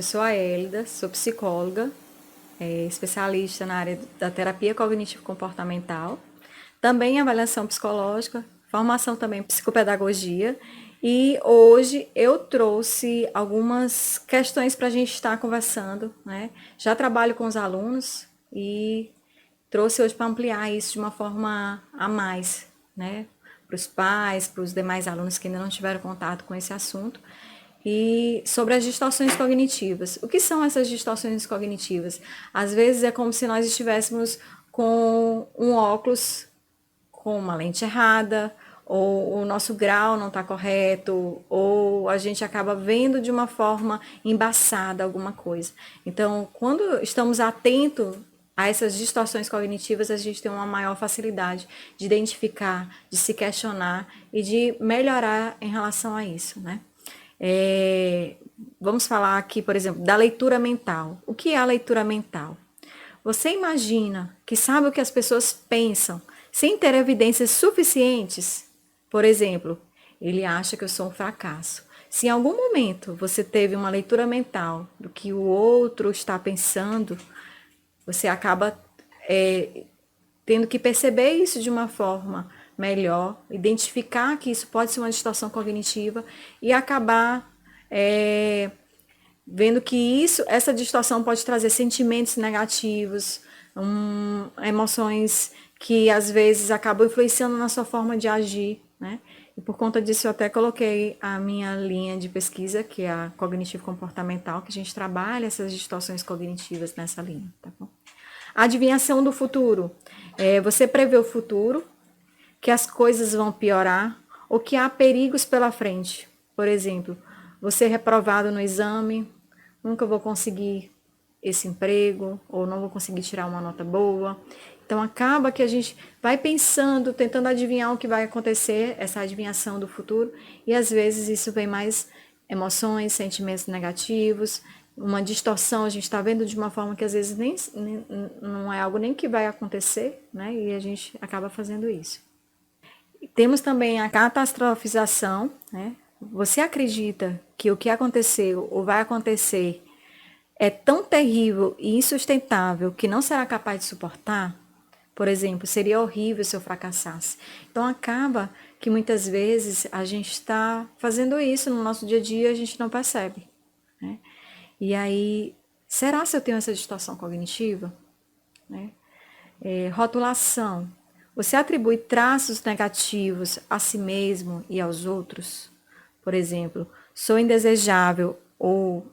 Eu sou a Hélida, sou psicóloga, especialista na área da terapia cognitivo-comportamental, também em avaliação psicológica, formação também em psicopedagogia, e hoje eu trouxe algumas questões para a gente estar conversando, né? Já trabalho com os alunos e trouxe hoje para ampliar isso de uma forma a mais, né? Para os pais, para os demais alunos que ainda não tiveram contato com esse assunto. E sobre as distorções cognitivas. O que são essas distorções cognitivas? Às vezes é como se nós estivéssemos com um óculos com uma lente errada, ou o nosso grau não está correto, ou a gente acaba vendo de uma forma embaçada alguma coisa. Então, quando estamos atentos a essas distorções cognitivas, a gente tem uma maior facilidade de identificar, de se questionar e de melhorar em relação a isso, né? Vamos falar aqui, por exemplo, da leitura mental. O que é a leitura mental? Você imagina que sabe o que as pessoas pensam sem ter evidências suficientes? Por exemplo, ele acha que eu sou um fracasso. Se em algum momento você teve uma leitura mental do que o outro está pensando, você acaba tendo que perceber isso de uma forma melhor, identificar que isso pode ser uma distorção cognitiva e acabar vendo que essa distorção pode trazer sentimentos negativos, emoções que às vezes acabam influenciando na sua forma de agir, né? E por conta disso eu até coloquei a minha linha de pesquisa, que é a cognitivo comportamental, que a gente trabalha essas distorções cognitivas nessa linha, tá bom? Adivinhação do futuro. Você prevê o futuro, que as coisas vão piorar ou que há perigos pela frente. Por exemplo, você reprovado no exame, nunca vou conseguir esse emprego, ou não vou conseguir tirar uma nota boa. Então acaba que a gente vai pensando, tentando adivinhar o que vai acontecer, essa adivinhação do futuro, e às vezes isso vem mais emoções, sentimentos negativos, uma distorção, a gente está vendo de uma forma que às vezes nem não é algo nem que vai acontecer, né? E a gente acaba fazendo isso. Temos também a catastrofização, né? Você acredita que o que aconteceu ou vai acontecer é tão terrível e insustentável que não será capaz de suportar? Por exemplo, seria horrível se eu fracassasse. Então acaba que muitas vezes a gente está fazendo isso no nosso dia a dia e a gente não percebe, né? E aí, será se eu tenho essa distorção cognitiva? Né? Rotulação. Você atribui traços negativos a si mesmo e aos outros? Por exemplo, sou indesejável ou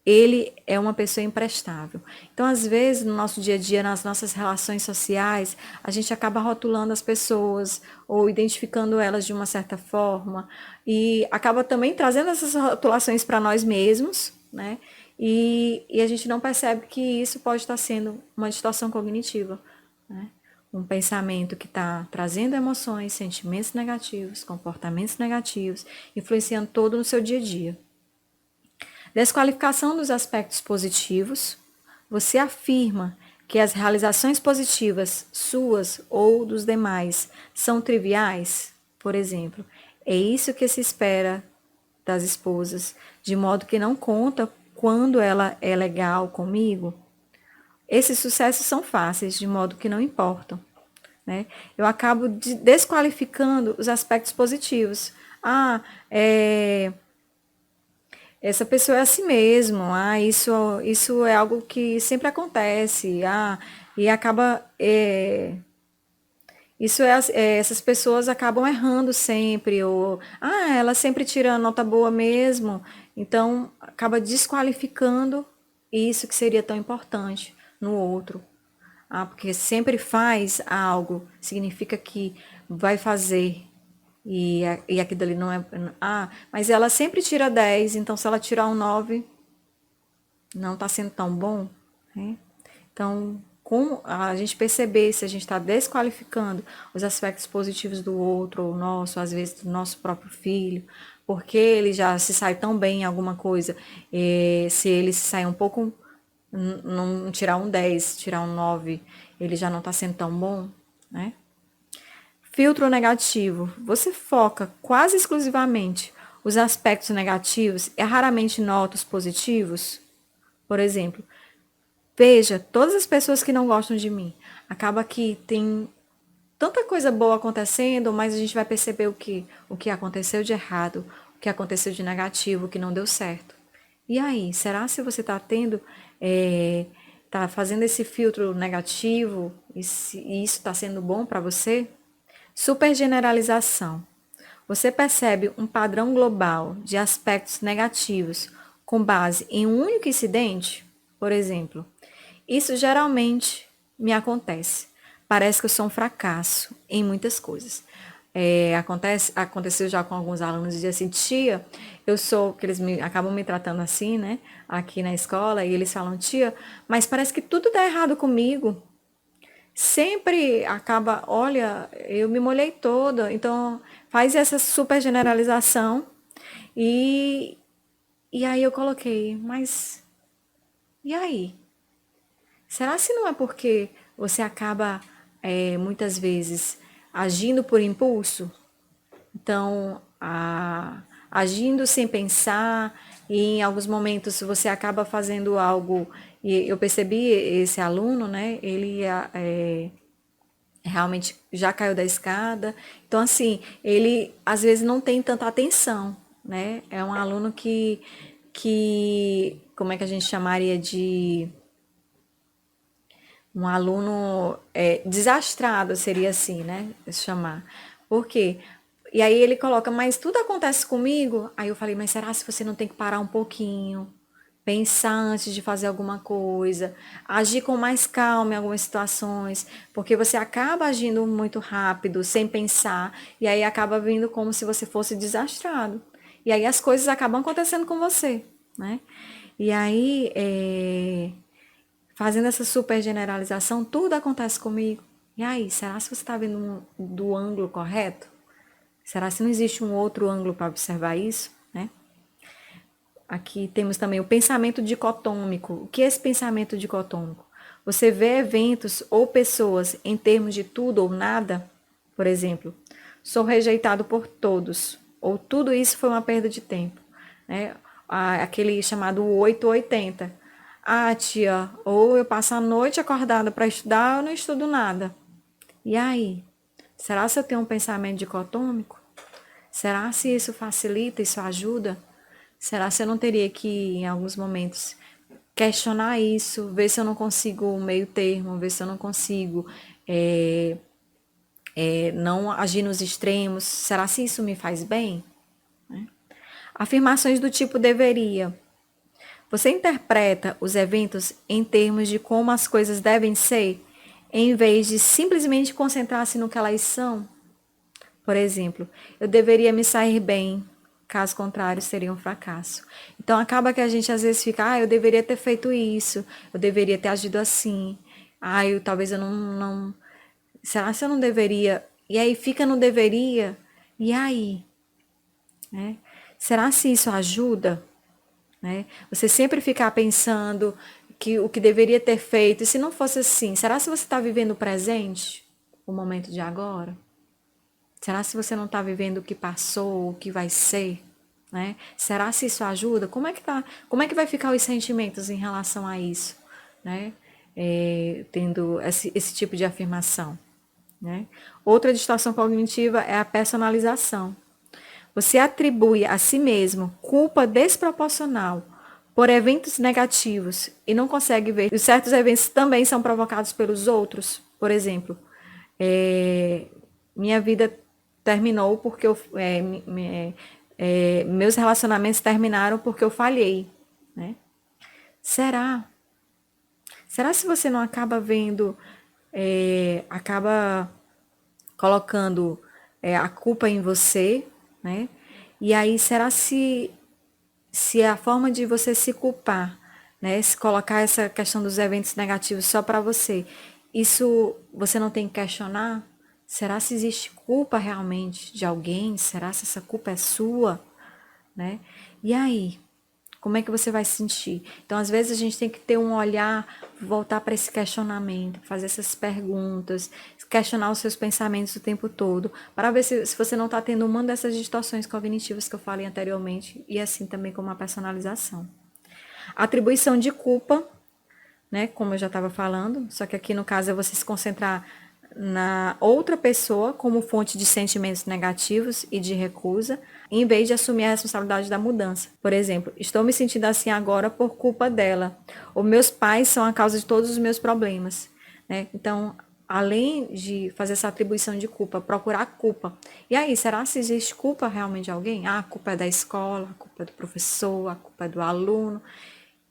ele é uma pessoa imprestável. Então, às vezes, no nosso dia a dia, nas nossas relações sociais, a gente acaba rotulando as pessoas ou identificando elas de uma certa forma e acaba também trazendo essas rotulações para nós mesmos, né? E a gente não percebe que isso pode estar sendo uma distorção cognitiva, né? Um pensamento que está trazendo emoções, sentimentos negativos, comportamentos negativos, influenciando todo no seu dia a dia. Desqualificação dos aspectos positivos. Você afirma que as realizações positivas, suas ou dos demais, são triviais? Por exemplo, é isso que se espera das esposas, de modo que não conta quando ela é legal comigo? Esses sucessos são fáceis, de modo que não importam, né? Eu acabo desqualificando os aspectos positivos. Essa pessoa é assim mesmo, isso é algo que sempre acontece, e acaba, essas pessoas acabam errando sempre, ou, ela sempre tira nota boa mesmo, então acaba desqualificando isso que seria tão importante no outro. Porque sempre faz algo, significa que vai fazer. E aquilo ali não é. Mas ela sempre tira 10, então se ela tirar um 9, não está sendo tão bom, né? Então, com a gente perceber se a gente está desqualificando os aspectos positivos do outro, ou nosso, às vezes do nosso próprio filho, porque ele já se sai tão bem em alguma coisa, se ele se sai um pouco, não tirar um 10, tirar um 9, ele já não está sendo tão bom, né? Filtro negativo. Você foca quase exclusivamente os aspectos negativos e raramente nota os positivos? Por exemplo, veja, todas as pessoas que não gostam de mim, acaba que tem tanta coisa boa acontecendo, mas a gente vai perceber o que aconteceu de errado, o que aconteceu de negativo, o que não deu certo. E aí, será se você está tendo, tá fazendo esse filtro negativo e isso está sendo bom para você? Supergeneralização. Você percebe um padrão global de aspectos negativos com base em um único incidente? Por exemplo, isso geralmente me acontece. Parece que eu sou um fracasso em muitas coisas. Aconteceu já com alguns alunos, dizia assim, tia, eu sou, que eles acabam me tratando assim, né, aqui na escola, e eles falam, tia, mas parece que tudo dá errado comigo. Sempre acaba, olha, eu me molhei toda, então faz essa super generalização e, e aí eu coloquei, mas e aí? Será se não é porque você acaba muitas vezes agindo por impulso? Então, agindo sem pensar, e em alguns momentos você acaba fazendo algo, e eu percebi esse aluno, né? Ele realmente já caiu da escada. Então, assim, ele às vezes não tem tanta atenção, né? É um aluno como é que a gente chamaria de um aluno desastrado, seria assim, né? Chamar. Por quê? E aí ele coloca, mas tudo acontece comigo? Aí eu falei, mas será se você não tem que parar um pouquinho? Pensar antes de fazer alguma coisa, agir com mais calma em algumas situações, porque você acaba agindo muito rápido, sem pensar, e aí acaba vindo como se você fosse desastrado. E aí as coisas acabam acontecendo com você, né? E aí, fazendo essa super generalização, tudo acontece comigo. E aí, será se você está vendo do ângulo correto? Será se não existe um outro ângulo para observar isso, né? Aqui temos também o pensamento dicotômico. O que é esse pensamento dicotômico? Você vê eventos ou pessoas em termos de tudo ou nada? Por exemplo, sou rejeitado por todos, ou tudo isso foi uma perda de tempo, né? Aquele chamado 880. Ah, tia, ou eu passo a noite acordada para estudar, ou não estudo nada. E aí? Será se eu tenho um pensamento dicotômico? Será se isso facilita, isso ajuda? Será se eu não teria que, em alguns momentos, questionar isso, ver se eu não consigo um meio termo, ver se eu não consigo não agir nos extremos? Será se isso me faz bem? Afirmações do tipo deveria. Você interpreta os eventos em termos de como as coisas devem ser, em vez de simplesmente concentrar-se no que elas são? Por exemplo, eu deveria me sair bem, caso contrário, seria um fracasso. Então acaba que a gente às vezes fica, eu deveria ter feito isso, eu deveria ter agido assim, talvez eu não. Será se eu não deveria? E aí fica no deveria, e aí? Né? Será se isso ajuda? Né? Você sempre ficar pensando que o que deveria ter feito, e se não fosse assim, será se você está vivendo o presente, o momento de agora? Será se você não está vivendo o que passou, o que vai ser? Né? Será se isso ajuda? Como é que tá? Como é que vai ficar os sentimentos em relação a isso? Né? Tendo esse tipo de afirmação. Né? Outra distorção cognitiva é a personalização. Você atribui a si mesmo culpa desproporcional por eventos negativos e não consegue ver que certos eventos também são provocados pelos outros. Por exemplo, minha vida terminou porque meus relacionamentos terminaram porque eu falhei, né? Será? Será se você não acaba vendo, acaba colocando a culpa em você, né? E aí, será se a forma de você se culpar, né? Se colocar essa questão dos eventos negativos só para você, isso você não tem que questionar? Será se existe culpa realmente de alguém? Será se essa culpa é sua, né? E aí? Como é que você vai se sentir? Então, às vezes, a gente tem que ter um olhar, voltar para esse questionamento, fazer essas perguntas, questionar os seus pensamentos o tempo todo, para ver se você não está tendo uma dessas distorções cognitivas que eu falei anteriormente, e assim também como a personalização. Atribuição de culpa, né? Como eu já estava falando, só que aqui no caso é você se concentrar na outra pessoa como fonte de sentimentos negativos e de recusa, em vez de assumir a responsabilidade da mudança. Por exemplo, estou me sentindo assim agora por culpa dela. Ou meus pais são a causa de todos os meus problemas, né? Então, além de fazer essa atribuição de culpa, procurar a culpa. E aí, será se existe culpa realmente de alguém? Ah, a culpa é da escola, a culpa é do professor, a culpa é do aluno.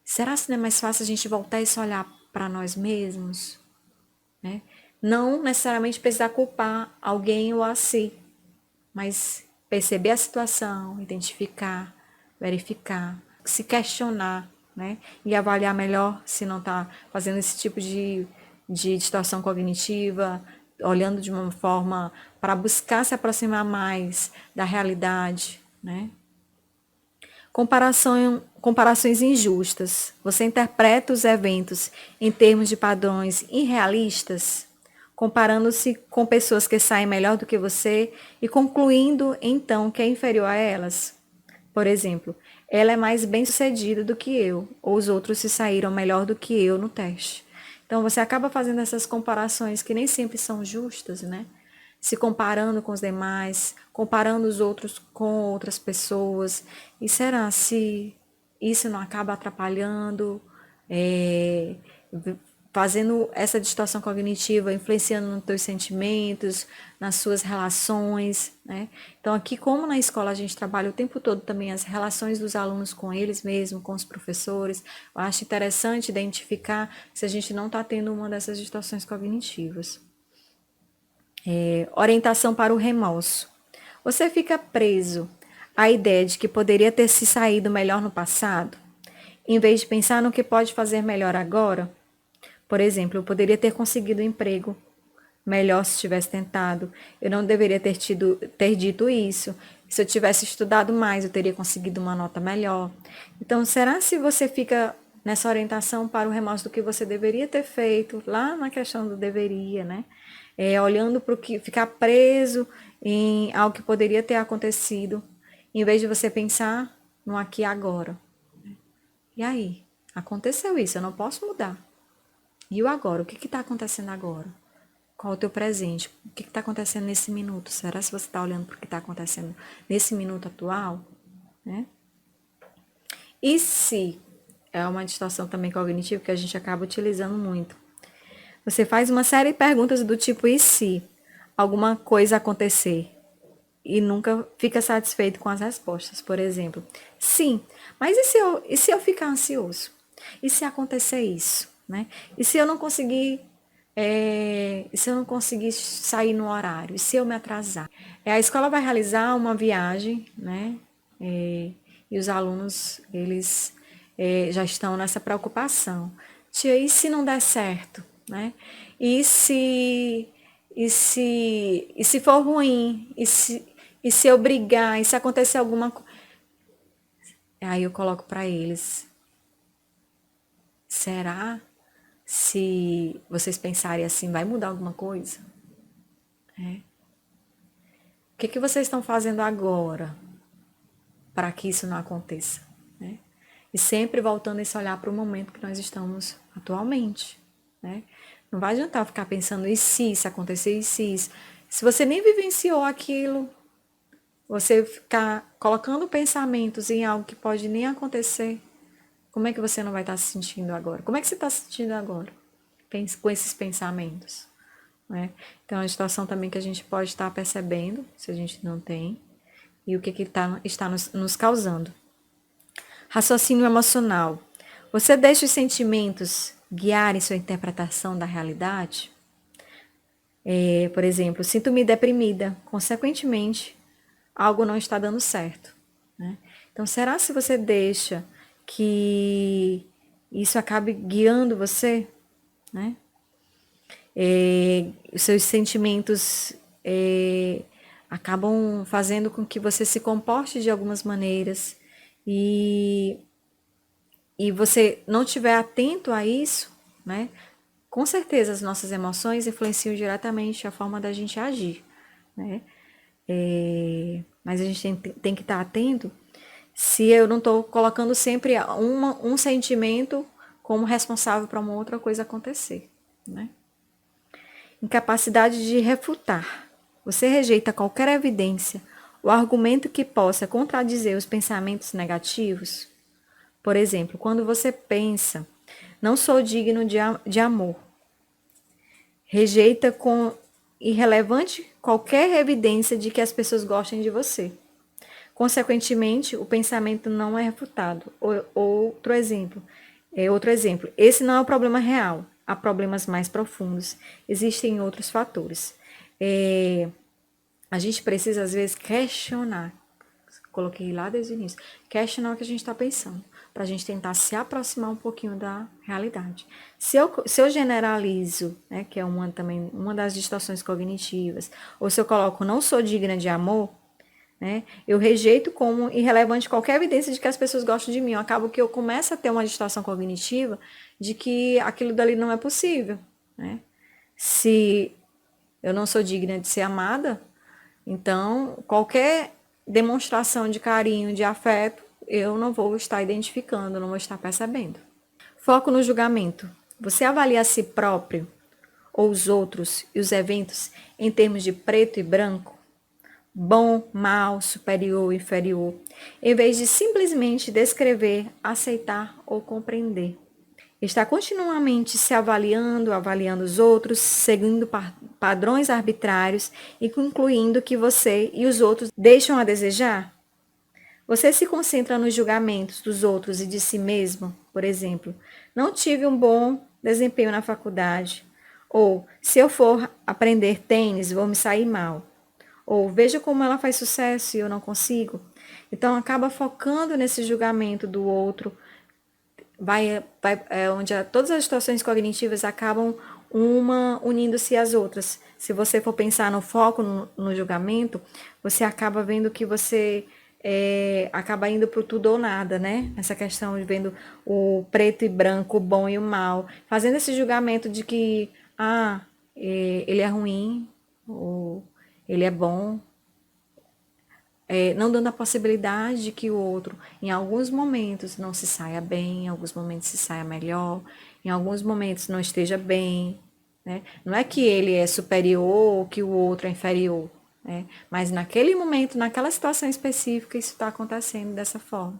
Será que não é mais fácil a gente voltar e se olhar para nós mesmos, né? Não necessariamente precisar culpar alguém ou a si, mas perceber a situação, identificar, verificar, se questionar, né? E avaliar melhor se não está fazendo esse tipo de distorção cognitiva, olhando de uma forma para buscar se aproximar mais da realidade, né? Comparações injustas. Você interpreta os eventos em termos de padrões irrealistas, comparando-se com pessoas que saem melhor do que você e concluindo então que é inferior a elas. Por exemplo, ela é mais bem-sucedida do que eu, ou os outros se saíram melhor do que eu no teste. Então você acaba fazendo essas comparações que nem sempre são justas, né? Se comparando com os demais, comparando os outros com outras pessoas. E será se isso não acaba atrapalhando, é, fazendo essa distorção cognitiva, influenciando nos teus sentimentos, nas suas relações, né? Então aqui, como na escola a gente trabalha o tempo todo também as relações dos alunos com eles mesmos, com os professores, eu acho interessante identificar se a gente não está tendo uma dessas distorções cognitivas. Orientação para o remorso. Você fica preso à ideia de que poderia ter se saído melhor no passado, em vez de pensar no que pode fazer melhor agora? Por exemplo, eu poderia ter conseguido um emprego melhor se tivesse tentado. Eu não deveria ter dito isso. Se eu tivesse estudado mais, eu teria conseguido uma nota melhor. Então, será se você fica nessa orientação para o remorso do que você deveria ter feito, lá na questão do deveria, né? Olhando para o que, ficar preso em algo que poderia ter acontecido, em vez de você pensar no aqui e agora. E aí? Aconteceu isso, eu não posso mudar. E o agora? O que está acontecendo agora? Qual é o teu presente? O que está acontecendo nesse minuto? Será se você está olhando para o que está acontecendo nesse minuto atual? Né? E se, é uma distorção também cognitiva que a gente acaba utilizando muito. Você faz uma série de perguntas do tipo, e se alguma coisa acontecer? E nunca fica satisfeito com as respostas. Por exemplo, sim, mas e se eu ficar ansioso? E se acontecer isso? Né? E se eu não conseguir e se eu não conseguir sair no horário? E se eu me atrasar? A escola vai realizar uma viagem, né? E os alunos, eles já estão nessa preocupação. Tia, e se não der certo? Né? E se, e se for ruim? E se eu brigar? E se acontecer alguma coisa? Aí eu coloco para eles, será se vocês pensarem assim, vai mudar alguma coisa? O que vocês estão fazendo agora para que isso não aconteça? Né? E sempre voltando esse olhar para o momento que nós estamos atualmente. Né? Não vai adiantar ficar pensando, e se isso acontecer, e se isso? Se você nem vivenciou aquilo, você ficar colocando pensamentos em algo que pode nem acontecer, como é que você não vai estar se sentindo agora? Como é que você está se sentindo agora? Com esses pensamentos. Né? Então, é uma situação também que a gente pode estar percebendo, se a gente não tem, e o que está nos causando. Raciocínio emocional. Você deixa os sentimentos guiarem sua interpretação da realidade? Por exemplo, sinto-me deprimida, consequentemente, algo não está dando certo. Né? Então, será se você deixa que isso acabe guiando você? Né? Os seus sentimentos acabam fazendo com que você se comporte de algumas maneiras e você não estiver atento a isso, né? Com certeza as nossas emoções influenciam diretamente a forma da gente agir, né? Mas a gente tem que estar atento se eu não estou colocando sempre um sentimento como responsável para uma outra coisa acontecer, né? Incapacidade de refutar. Você rejeita qualquer evidência ou argumento que possa contradizer os pensamentos negativos. Por exemplo, quando você pensa, não sou digno de amor, rejeita com irrelevante qualquer evidência de que as pessoas gostem de você. Consequentemente, o pensamento não é refutado. Outro exemplo, esse não é o problema real. Há problemas mais profundos. Existem outros fatores. A gente precisa, às vezes, questionar. Coloquei lá desde o início. Questionar o que a gente está pensando, para a gente tentar se aproximar um pouquinho da realidade. Se eu generalizo, né, que é uma das distorções cognitivas, ou se eu coloco não sou digna de amor, né, eu rejeito como irrelevante qualquer evidência de que as pessoas gostam de mim. Eu acabo que eu começo a ter uma distorção cognitiva de que aquilo dali não é possível. Né? Se eu não sou digna de ser amada, então qualquer demonstração de carinho, de afeto, eu não vou estar identificando, não vou estar percebendo. Foco no julgamento. Você avalia a si próprio ou os outros e os eventos em termos de preto e branco? Bom, mal, superior, inferior, em vez de simplesmente descrever, aceitar ou compreender. Está continuamente se avaliando os outros, seguindo padrões arbitrários e concluindo que você e os outros deixam a desejar? Você se concentra nos julgamentos dos outros e de si mesmo, por exemplo, não tive um bom desempenho na faculdade, ou se eu for aprender tênis, vou me sair mal. Ou veja como ela faz sucesso e eu não consigo. Então acaba focando nesse julgamento do outro, onde todas as situações cognitivas acabam uma unindo-se às outras. Se você for pensar no foco no julgamento, você acaba vendo que você acaba indo para o tudo ou nada, né? Essa questão de vendo o preto e branco, o bom e o mal, fazendo esse julgamento de que ele é ruim, ou ele é bom, não dando a possibilidade de que o outro, em alguns momentos, não se saia bem, em alguns momentos se saia melhor, em alguns momentos não esteja bem. Né? Não é que ele é superior ou que o outro é inferior, né? Mas naquele momento, naquela situação específica, isso está acontecendo dessa forma.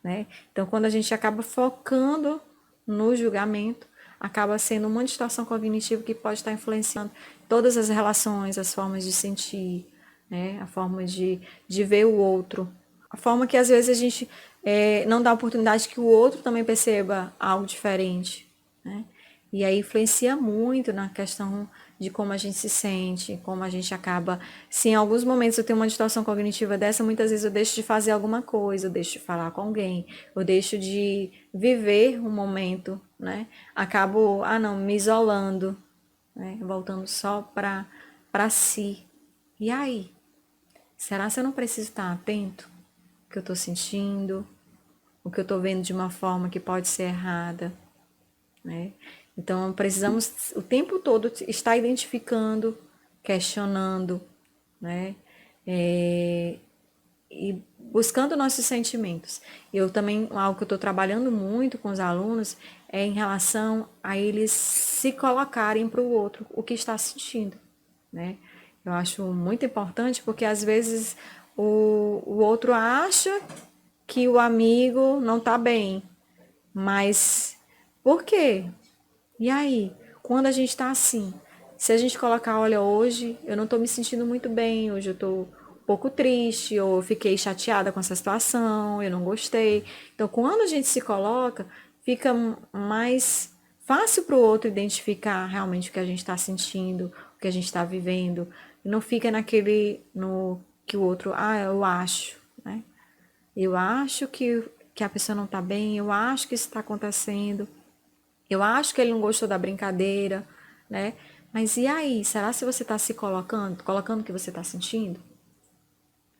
Né? Então, quando a gente acaba focando no julgamento, acaba sendo uma distorção cognitiva que pode estar influenciando todas as relações, as formas de sentir, né? A forma de ver o outro, a forma que às vezes a gente não dá oportunidade que o outro também perceba algo diferente, né? E aí influencia muito na questão de como a gente se sente, como a gente acaba. Se em alguns momentos eu tenho uma distorção cognitiva dessa, muitas vezes eu deixo de fazer alguma coisa, eu deixo de falar com alguém, eu deixo de viver um momento, né? Acabo, não, me isolando, né? Voltando só para si. E aí? Será que eu não preciso estar atento ao que eu estou sentindo, o que eu estou vendo de uma forma que pode ser errada, né? Então, precisamos o tempo todo estar identificando, questionando, né? E buscando nossos sentimentos. Eu também, algo que eu estou trabalhando muito com os alunos é em relação a eles se colocarem para o outro o que está sentindo, né? Eu acho muito importante porque às vezes o outro acha que o amigo não está bem, mas por quê? E aí, quando a gente está assim, se a gente colocar, olha, hoje eu não estou me sentindo muito bem, hoje eu estou um pouco triste, ou eu fiquei chateada com essa situação, eu não gostei. Então, quando a gente se coloca, fica mais fácil para o outro identificar realmente o que a gente está sentindo, o que a gente está vivendo. E não fica no que o outro, eu acho, né? Eu acho que a pessoa não está bem, eu acho que isso está acontecendo. Eu acho que ele não gostou da brincadeira, né? Mas e aí? Será se você está se colocando o que você está sentindo?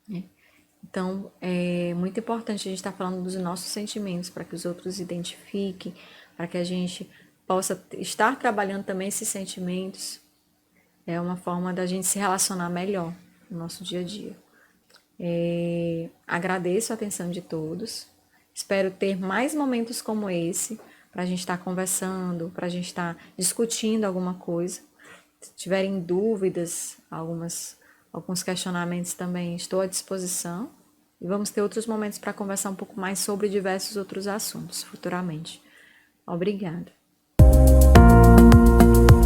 Né? Então, é muito importante a gente estar falando dos nossos sentimentos para que os outros identifiquem, para que a gente possa estar trabalhando também esses sentimentos. É uma forma da gente se relacionar melhor no nosso dia a dia. Agradeço a atenção de todos. Espero ter mais momentos como esse para a gente estar conversando, para a gente estar discutindo alguma coisa. Se tiverem dúvidas, alguns questionamentos também, estou à disposição. E vamos ter outros momentos para conversar um pouco mais sobre diversos outros assuntos futuramente. Obrigada.